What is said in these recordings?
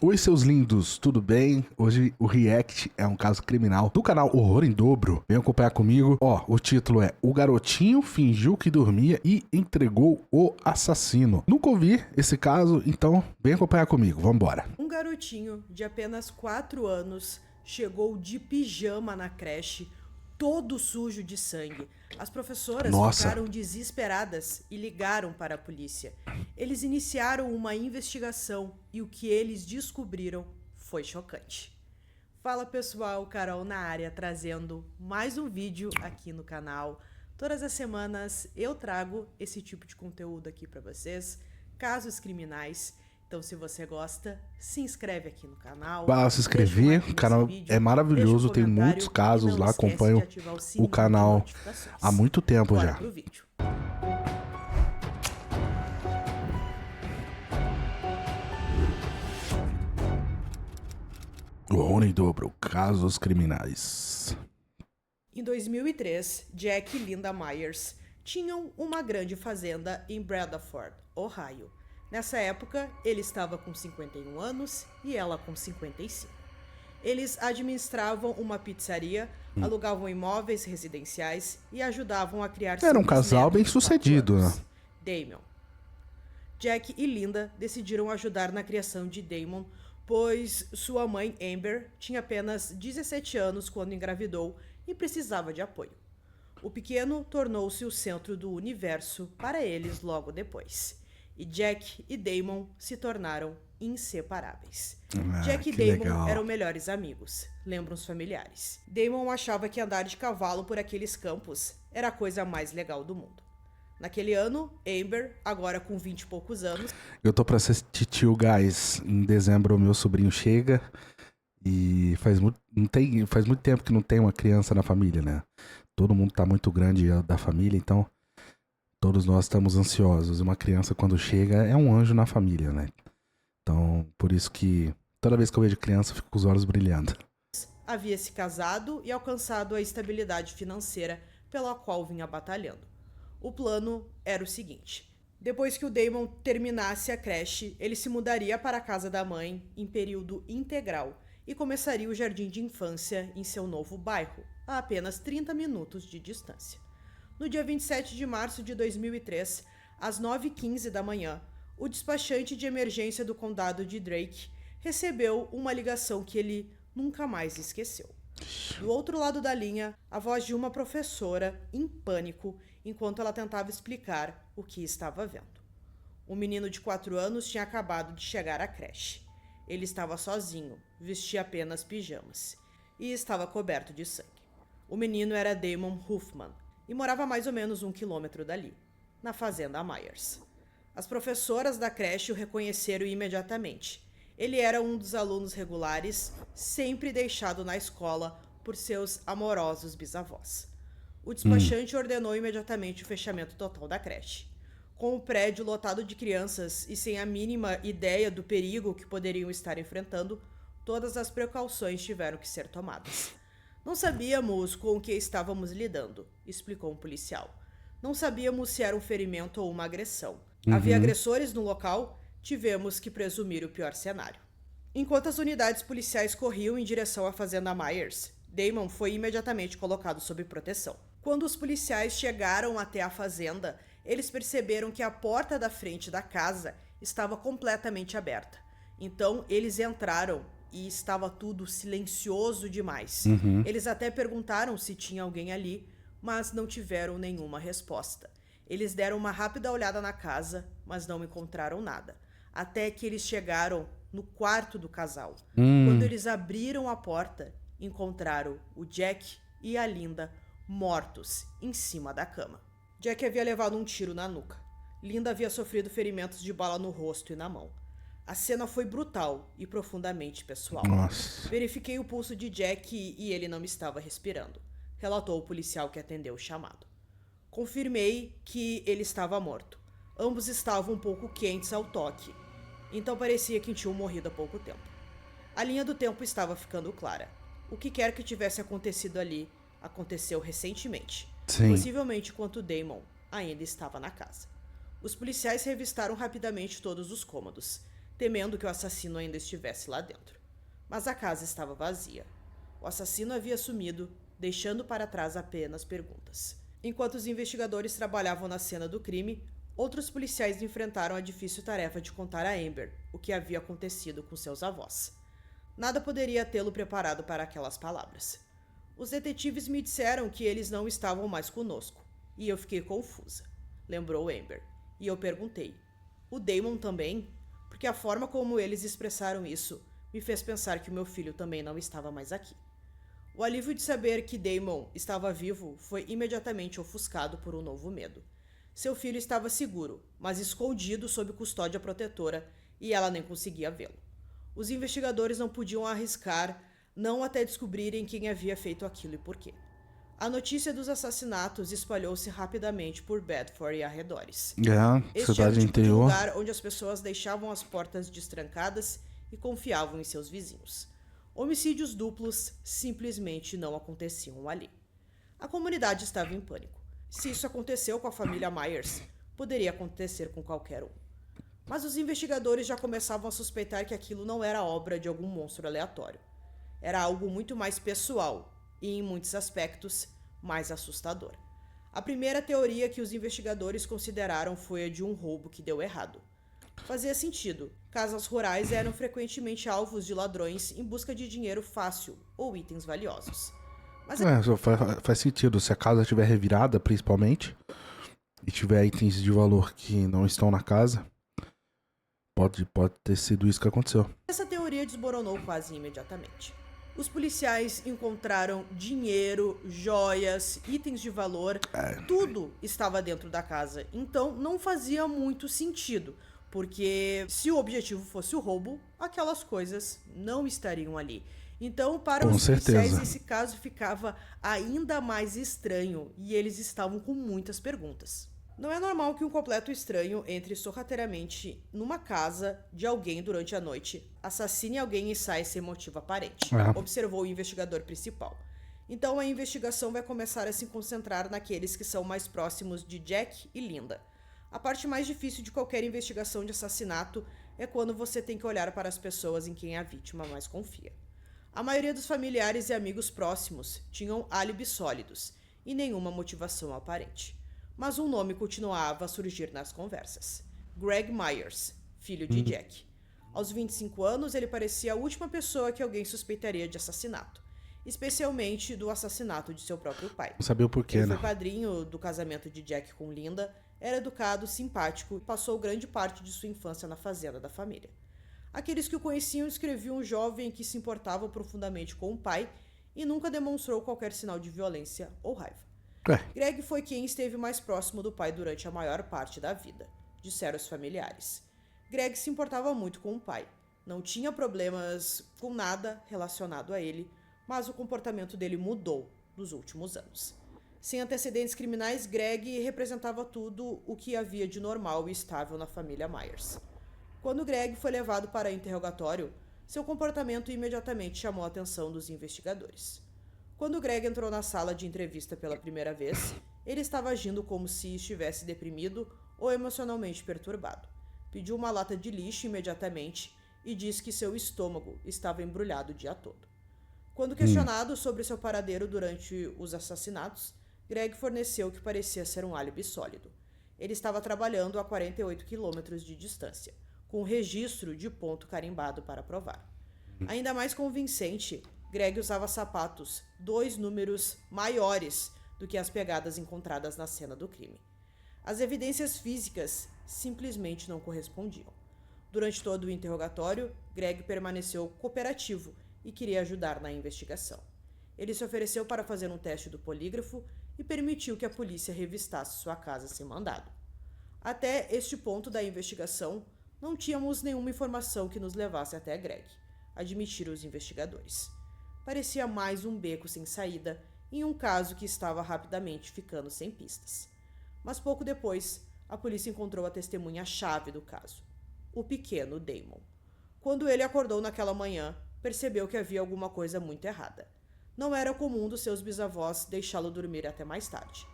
Oi, seus lindos, tudo bem? Hoje o React é um caso criminal do canal Horror em Dobro. Vem acompanhar comigo. Ó, o título é O Garotinho Fingiu que Dormia e Entregou o Assassino. Nunca ouvi esse caso, então vem acompanhar comigo, vambora. Um garotinho de apenas 4 anos chegou de pijama na creche, todo sujo de sangue. As professoras Nossa. ficaram desesperadas e ligaram para a polícia. Eles iniciaram uma investigação e o que eles descobriram foi chocante. Fala pessoal, Carol na área, trazendo mais um vídeo aqui no canal. Todas as semanas eu trago esse tipo de conteúdo aqui para vocês, casos criminais. Então, se você gosta, se inscreve aqui no canal. Vai lá se inscrever, o canal é maravilhoso, tem muitos casos lá, acompanho o canal há muito tempo já. Pro vídeo. Horror em Dobro, casos criminais. Em 2003, Jack e Linda Myers tinham uma grande fazenda em Bradford, Ohio. Nessa época, ele estava com 51 anos e ela com 55. Eles administravam uma pizzaria, alugavam imóveis residenciais e ajudavam a criar Era um seus casal netos bem de 4 sucedido, anos, né? Damon. Jack e Linda decidiram ajudar na criação de Damon, pois sua mãe, Amber, tinha apenas 17 anos quando engravidou e precisava de apoio. O pequeno tornou-se o centro do universo para eles logo depois. E Jack e Damon se tornaram inseparáveis. Jack e que Damon legal. eram melhores amigos, lembram os familiares. Damon achava que andar de cavalo por aqueles campos era a coisa mais legal do mundo. Naquele ano, Amber, agora com 20 e poucos anos... Eu tô pra assistir Tio Guys. Em dezembro o meu sobrinho chega e faz muito tempo que não tem uma criança na família, né? Todo mundo tá muito grande da família, então todos nós estamos ansiosos. Uma criança quando chega é um anjo na família, né? Então, por isso que toda vez que eu vejo criança eu fico com os olhos brilhando. havia se casado e alcançado a estabilidade financeira pela qual vinha batalhando. O plano era o seguinte: depois que o Damon terminasse a creche, ele se mudaria para a casa da mãe em período integral e começaria o jardim de infância em seu novo bairro, a apenas 30 minutos de distância. No dia 27 de março de 2003, às 9h15 da manhã, o despachante de emergência do condado de Drake recebeu uma ligação que ele nunca mais esqueceu. Do outro lado da linha, a voz de uma professora, em pânico, enquanto ela tentava explicar o que estava vendo. Um menino de 4 anos tinha acabado de chegar à creche. Ele estava sozinho, vestia apenas pijamas, e estava coberto de sangue. O menino era Damon Huffman e morava a mais ou menos 1 quilômetro dali, na fazenda Myers. As professoras da creche o reconheceram imediatamente. Ele era um dos alunos regulares, sempre deixado na escola por seus amorosos bisavós. O despachante ordenou imediatamente o fechamento total da creche. Com o prédio lotado de crianças e sem a mínima ideia do perigo que poderiam estar enfrentando, todas as precauções tiveram que ser tomadas. Não sabíamos com o que estávamos lidando, explicou um policial. Não sabíamos se era um ferimento ou uma agressão. Havia agressores no local, tivemos que presumir o pior cenário. Enquanto as unidades policiais corriam em direção à fazenda Myers, Damon foi imediatamente colocado sob proteção. Quando os policiais chegaram até a fazenda, eles perceberam que a porta da frente da casa estava completamente aberta. Então, eles entraram e estava tudo silencioso demais. Eles até perguntaram se tinha alguém ali, mas não tiveram nenhuma resposta. Eles deram uma rápida olhada na casa, mas não encontraram nada. Até que eles chegaram no quarto do casal. Quando eles abriram a porta, encontraram o Jack e a Linda mortos em cima da cama. Jack havia levado um tiro na nuca. Linda havia sofrido ferimentos de bala no rosto e na mão. A cena foi brutal e profundamente pessoal. Nossa. Verifiquei o pulso de Jack e ele não estava respirando, relatou o policial que atendeu o chamado. Confirmei que ele estava morto. Ambos estavam um pouco quentes ao toque, então parecia que tinham morrido há pouco tempo. A linha do tempo estava ficando clara. O que quer que tivesse acontecido ali, aconteceu recentemente. Sim. Possivelmente enquanto Damon ainda estava na casa. Os policiais revistaram rapidamente todos os cômodos. temendo que o assassino ainda estivesse lá dentro. Mas a casa estava vazia. O assassino havia sumido, deixando para trás apenas perguntas. Enquanto os investigadores trabalhavam na cena do crime, outros policiais enfrentaram a difícil tarefa de contar a Amber o que havia acontecido com seus avós. Nada poderia tê-lo preparado para aquelas palavras. Os detetives me disseram que eles não estavam mais conosco, e eu fiquei confusa, lembrou Amber. E eu perguntei, o Damon também? Porque a forma como eles expressaram isso me fez pensar que o meu filho também não estava mais aqui. O alívio de saber que Damon estava vivo foi imediatamente ofuscado por um novo medo. Seu filho estava seguro, mas escondido sob custódia protetora, e ela nem conseguia vê-lo. Os investigadores não podiam arriscar, não até descobrirem quem havia feito aquilo e por quê. A notícia dos assassinatos espalhou-se rapidamente por Bedford e arredores. Este cidade era o tipo de interior. lugar onde as pessoas deixavam as portas destrancadas e confiavam em seus vizinhos. Homicídios duplos simplesmente não aconteciam ali. A comunidade estava em pânico. Se isso aconteceu com a família Myers, poderia acontecer com qualquer um. Mas os investigadores já começavam a suspeitar que aquilo não era obra de algum monstro aleatório. Era algo muito mais pessoal e, em muitos aspectos, mais assustador. A primeira teoria que os investigadores consideraram foi a de um roubo que deu errado. Fazia sentido. Casas rurais eram frequentemente alvos de ladrões em busca de dinheiro fácil ou itens valiosos. Mas Faz sentido. Se a casa estiver revirada, principalmente, e tiver itens de valor que não estão na casa, pode ter sido isso que aconteceu. essa teoria desmoronou quase imediatamente. Os policiais encontraram dinheiro, joias, itens de valor, tudo estava dentro da casa. Então não fazia muito sentido, porque se o objetivo fosse o roubo, aquelas coisas não estariam ali. Então, para Com os policiais, certeza. esse caso ficava ainda mais estranho e eles estavam com muitas perguntas. Não é normal que um completo estranho entre sorrateiramente numa casa de alguém durante a noite, assassine alguém e saia sem motivo aparente, observou o investigador principal. Então a investigação vai começar a se concentrar naqueles que são mais próximos de Jack e Linda. A parte mais difícil de qualquer investigação de assassinato é quando você tem que olhar para as pessoas em quem a vítima mais confia. A maioria dos familiares e amigos próximos tinham álibis sólidos e nenhuma motivação aparente. Mas um nome continuava a surgir nas conversas. Greg Myers, filho de Jack. Aos 25 anos, ele parecia a última pessoa que alguém suspeitaria de assassinato, especialmente do assassinato de seu próprio pai. Não sabia o porquê, Ele né? foi padrinho do casamento de Jack com Linda, era educado, simpático e passou grande parte de sua infância na fazenda da família. Aqueles que o conheciam descreviam um jovem que se importava profundamente com o pai e nunca demonstrou qualquer sinal de violência ou raiva. Greg foi quem esteve mais próximo do pai durante a maior parte da vida, disseram os familiares. Greg se importava muito com o pai. Não tinha problemas com nada relacionado a ele, mas o comportamento dele mudou nos últimos anos. Sem antecedentes criminais, Greg representava tudo o que havia de normal e estável na família Myers. Quando Greg foi levado para interrogatório, seu comportamento imediatamente chamou a atenção dos investigadores. Quando Greg entrou na sala de entrevista pela primeira vez, ele estava agindo como se estivesse deprimido ou emocionalmente perturbado. Pediu uma lata de lixo imediatamente e disse que seu estômago estava embrulhado o dia todo. Quando questionado sobre seu paradeiro durante os assassinatos, Greg forneceu o que parecia ser um álibi sólido. Ele estava trabalhando a 48 quilômetros de distância, com um registro de ponto carimbado para provar. Ainda mais convincente, Greg usava sapatos 2 números maiores do que as pegadas encontradas na cena do crime. As evidências físicas simplesmente não correspondiam. Durante todo o interrogatório, Greg permaneceu cooperativo e queria ajudar na investigação. Ele se ofereceu para fazer um teste do polígrafo e permitiu que a polícia revistasse sua casa sem mandado. Até este ponto da investigação, não tínhamos nenhuma informação que nos levasse até Greg, admitiram os investigadores. Parecia mais um beco sem saída em um caso que estava rapidamente ficando sem pistas. Mas pouco depois, a polícia encontrou a testemunha-chave do caso, o pequeno Damon. Quando ele acordou naquela manhã, percebeu que havia alguma coisa muito errada. Não era comum dos seus bisavós deixá-lo dormir até mais tarde.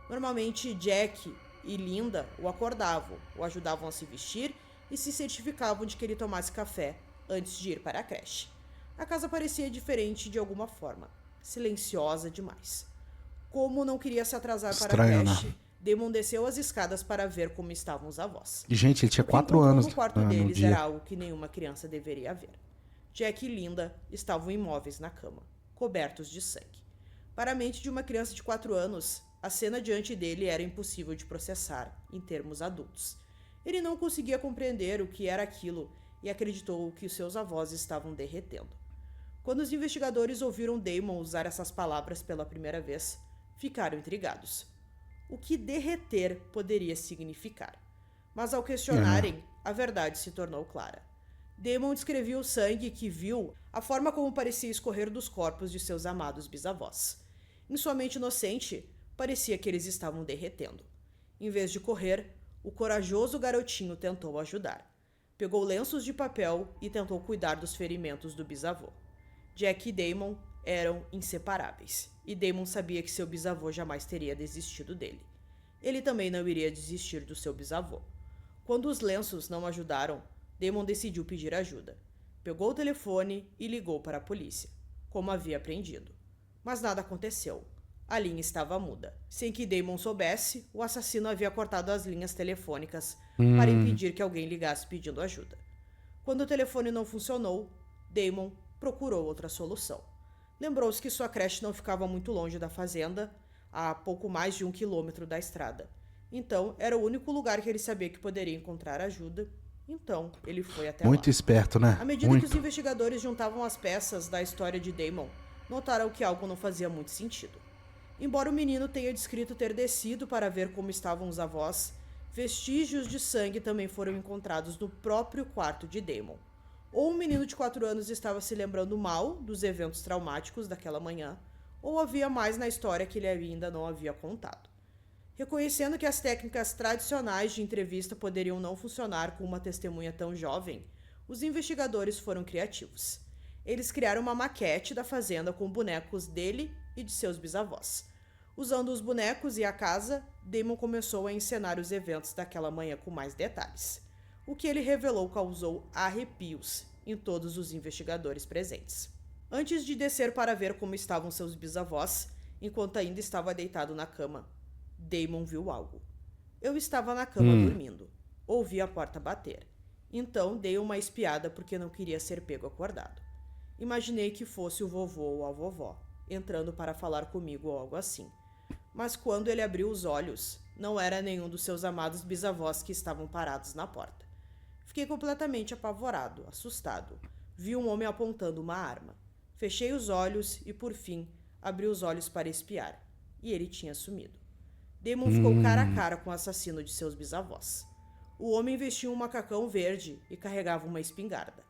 Normalmente, Jack e Linda o acordavam, o ajudavam a se vestir e se certificavam de que ele tomasse café antes de ir para a creche. A casa parecia diferente de alguma forma, silenciosa demais. Como não queria se atrasar Estranho, para a creche, né? Damon desceu as escadas para ver como estavam os avós. E, gente, ele tinha O que 4 encontrou anos no quarto no deles dia. era algo que nenhuma criança deveria ver. Jack e Linda estavam imóveis na cama, cobertos de sangue. Para a mente de uma criança de 4 anos, a cena diante dele era impossível de processar em termos adultos. Ele não conseguia compreender o que era aquilo e acreditou que os seus avós estavam derretendo. Quando os investigadores ouviram Damon usar essas palavras pela primeira vez, ficaram intrigados. O que derreter poderia significar? Mas ao questionarem, a verdade se tornou clara. Damon descrevia o sangue que viu, a forma como parecia escorrer dos corpos de seus amados bisavós. Em sua mente inocente, parecia que eles estavam derretendo. Em vez de correr, o corajoso garotinho tentou ajudar. Pegou lenços de papel e tentou cuidar dos ferimentos do bisavô. Jack e Damon eram inseparáveis, e Damon sabia que seu bisavô jamais teria desistido dele. Ele também não iria desistir do seu bisavô. Quando os lenços não ajudaram, Damon decidiu pedir ajuda. Pegou o telefone e ligou para a polícia, como havia aprendido. Mas nada aconteceu. A linha estava muda. Sem que Damon soubesse, o assassino havia cortado as linhas telefônicas para impedir que alguém ligasse pedindo ajuda. Quando o telefone não funcionou, Damon procurou outra solução. Lembrou-se que sua creche não ficava muito longe da fazenda, a pouco mais de 1 quilômetro da estrada. Então, era o único lugar que ele sabia que poderia encontrar ajuda. Então, ele foi até lá. Muito esperto, né? À medida Muito. que os investigadores juntavam as peças da história de Damon, notaram que algo não fazia muito sentido. Embora o menino tenha descrito ter descido para ver como estavam os avós, vestígios de sangue também foram encontrados no próprio quarto de Damon. Ou um menino de 4 anos estava se lembrando mal dos eventos traumáticos daquela manhã, ou havia mais na história que ele ainda não havia contado. Reconhecendo que as técnicas tradicionais de entrevista poderiam não funcionar com uma testemunha tão jovem, os investigadores foram criativos. Eles criaram uma maquete da fazenda com bonecos dele e de seus bisavós. Usando os bonecos e a casa, Damon começou a encenar os eventos daquela manhã com mais detalhes. O que ele revelou causou arrepios em todos os investigadores presentes. Antes de descer para ver como estavam seus bisavós, enquanto ainda estava deitado na cama, Damon viu algo. Eu estava na cama dormindo. Ouvi a porta bater. Então dei uma espiada porque não queria ser pego acordado. Imaginei que fosse o vovô ou a vovó, entrando para falar comigo ou algo assim. Mas quando ele abriu os olhos, não era nenhum dos seus amados bisavós que estavam parados na porta. Fiquei completamente apavorado, assustado. Vi um homem apontando uma arma. Fechei os olhos e, por fim, abri os olhos para espiar. E ele tinha sumido. Damon ficou cara a cara com o assassino de seus bisavós. O homem vestia um macacão verde e carregava uma espingarda.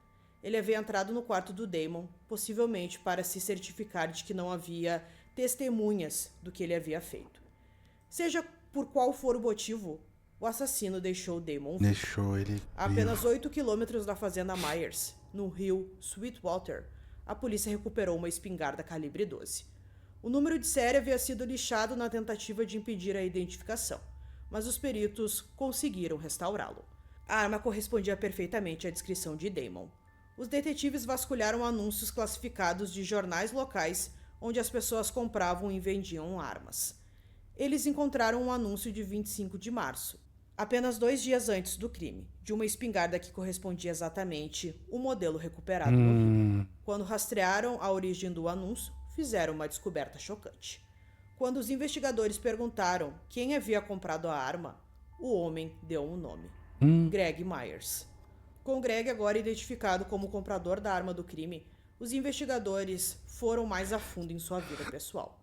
Ele havia entrado no quarto do Damon, possivelmente para se certificar de que não havia testemunhas do que ele havia feito. Seja por qual for o motivo, o assassino deixou Damon vivo. Deixou ele A apenas 8 quilômetros da fazenda Myers, no rio Sweetwater, a polícia recuperou uma espingarda calibre 12. O número de série havia sido lixado na tentativa de impedir a identificação, mas os peritos conseguiram restaurá-lo. A arma correspondia perfeitamente à descrição de Damon. Os detetives vasculharam anúncios classificados de jornais locais onde as pessoas compravam e vendiam armas. Eles encontraram um anúncio de 25 de março, apenas 2 dias antes do crime, de uma espingarda que correspondia exatamente ao modelo recuperado no rio. Quando rastrearam a origem do anúncio, fizeram uma descoberta chocante. Quando os investigadores perguntaram quem havia comprado a arma, o homem deu um nome: Greg Myers. Com Greg agora identificado como o comprador da arma do crime, os investigadores foram mais a fundo em sua vida pessoal.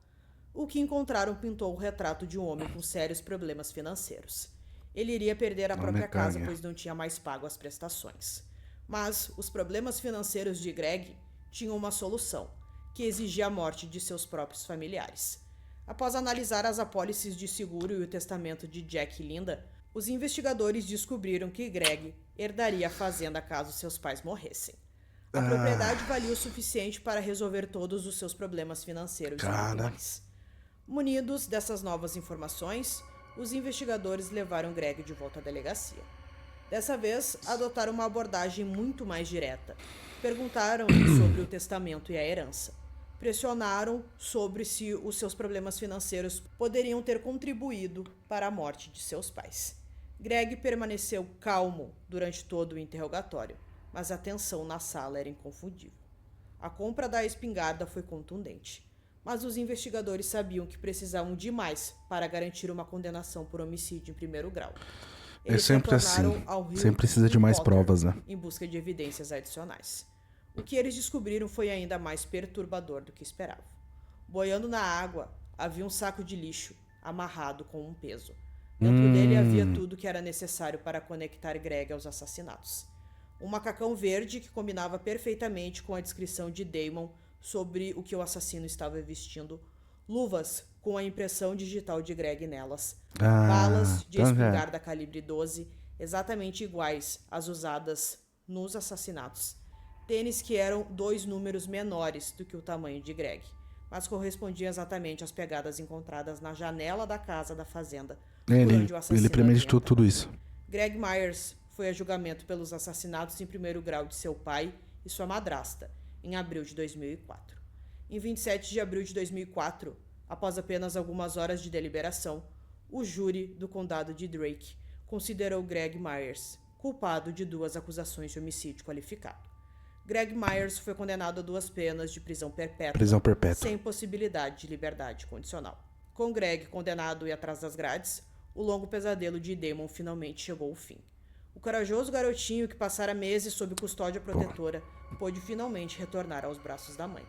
O que encontraram pintou o retrato de um homem com sérios problemas financeiros. Ele iria perder a própria casa, pois não tinha mais pago as prestações. Mas os problemas financeiros de Greg tinham uma solução, que exigia a morte de seus próprios familiares. Após analisar as apólices de seguro e o testamento de Jack e Linda, os investigadores descobriram que Greg herdaria a fazenda caso seus pais morressem. A propriedade valia o suficiente para resolver todos os seus problemas financeiros e muito mais. Munidos dessas novas informações, os investigadores levaram Greg de volta à delegacia. Dessa vez, adotaram uma abordagem muito mais direta. Perguntaram-lhe sobre o testamento e a herança. Pressionaram sobre se os seus problemas financeiros poderiam ter contribuído para a morte de seus pais. Greg permaneceu calmo durante todo o interrogatório, mas a tensão na sala era inconfundível. A compra da espingarda foi contundente, mas os investigadores sabiam que precisavam de mais para garantir uma condenação por homicídio em primeiro grau. Eles sempre assim, sempre precisa de mais provas, né? Em busca de evidências adicionais. O que eles descobriram foi ainda mais perturbador do que esperavam. Boiando na água, havia um saco de lixo amarrado com um peso. Dentro dele havia tudo que era necessário para conectar Greg aos assassinatos. Um macacão verde que combinava perfeitamente com a descrição de Damon sobre o que o assassino estava vestindo, luvas com a impressão digital de Greg nelas, balas de espingarda calibre 12, exatamente iguais às usadas nos assassinatos, tênis que eram 2 números menores do que o tamanho de Greg, mas correspondiam exatamente às pegadas encontradas na janela da casa da fazenda, Ele premeditou tudo isso. Greg Myers foi a julgamento pelos assassinatos em primeiro grau de seu pai e sua madrasta, em abril de 2004. Em 27 de abril de 2004, após apenas algumas horas de deliberação, o júri do condado de Drake considerou Greg Myers culpado de 2 acusações de homicídio qualificado. Greg Myers foi condenado a 2 penas de prisão perpétua, sem possibilidade de liberdade condicional. Com Greg condenado e atrás das grades, o longo pesadelo de Damon finalmente chegou ao fim. O corajoso garotinho que passara meses sob custódia protetora pôde finalmente retornar aos braços da mãe.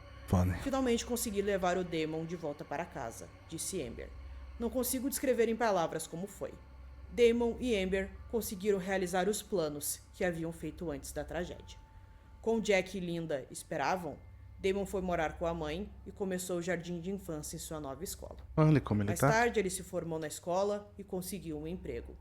Finalmente consegui levar o Damon de volta para casa, disse Amber. Não consigo descrever em palavras como foi. Damon e Amber conseguiram realizar os planos que haviam feito antes da tragédia. Como Jack e Linda esperavam, Damon foi morar com a mãe e começou o jardim de infância em sua nova escola. Olha como ele Mais tarde, ele se formou na escola e conseguiu um emprego,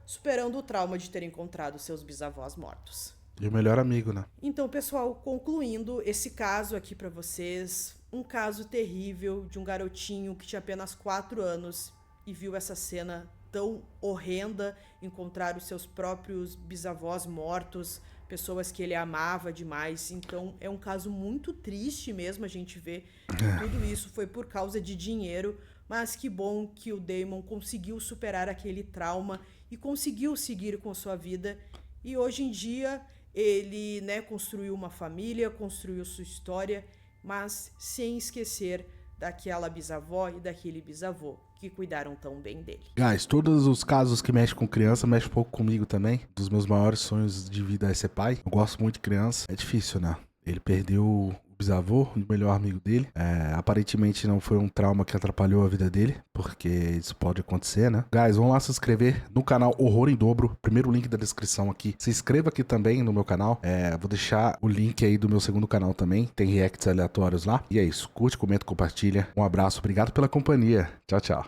superando o trauma de ter encontrado seus bisavós mortos. E o melhor amigo, né? Então, pessoal, concluindo esse caso aqui pra vocês, um caso terrível de um garotinho que tinha apenas 4 anos e viu essa cena tão horrenda, encontrar os seus próprios bisavós mortos, pessoas que ele amava demais. Então é um caso muito triste mesmo a gente ver que tudo isso foi por causa de dinheiro, mas que bom que o Damon conseguiu superar aquele trauma e conseguiu seguir com sua vida. E hoje em dia ele, né, construiu uma família, construiu sua história, mas sem esquecer daquela bisavó e daquele bisavô que cuidaram tão bem dele. Guys, todos os casos que mexem com criança mexem um pouco comigo também. Um dos meus maiores sonhos de vida é ser pai. Eu gosto muito de criança. É difícil, né? Ele perdeu o bisavô, o melhor amigo dele. Aparentemente não foi um trauma que atrapalhou a vida dele, porque isso pode acontecer, né? Guys, vão lá se inscrever no canal Horror em Dobro. Primeiro link da descrição aqui. Se inscreva aqui também no meu canal. Vou deixar o link aí do meu segundo canal também. Tem reacts aleatórios lá. E é isso. Curte, comenta, compartilha. Um abraço. Obrigado pela companhia. Tchau, tchau.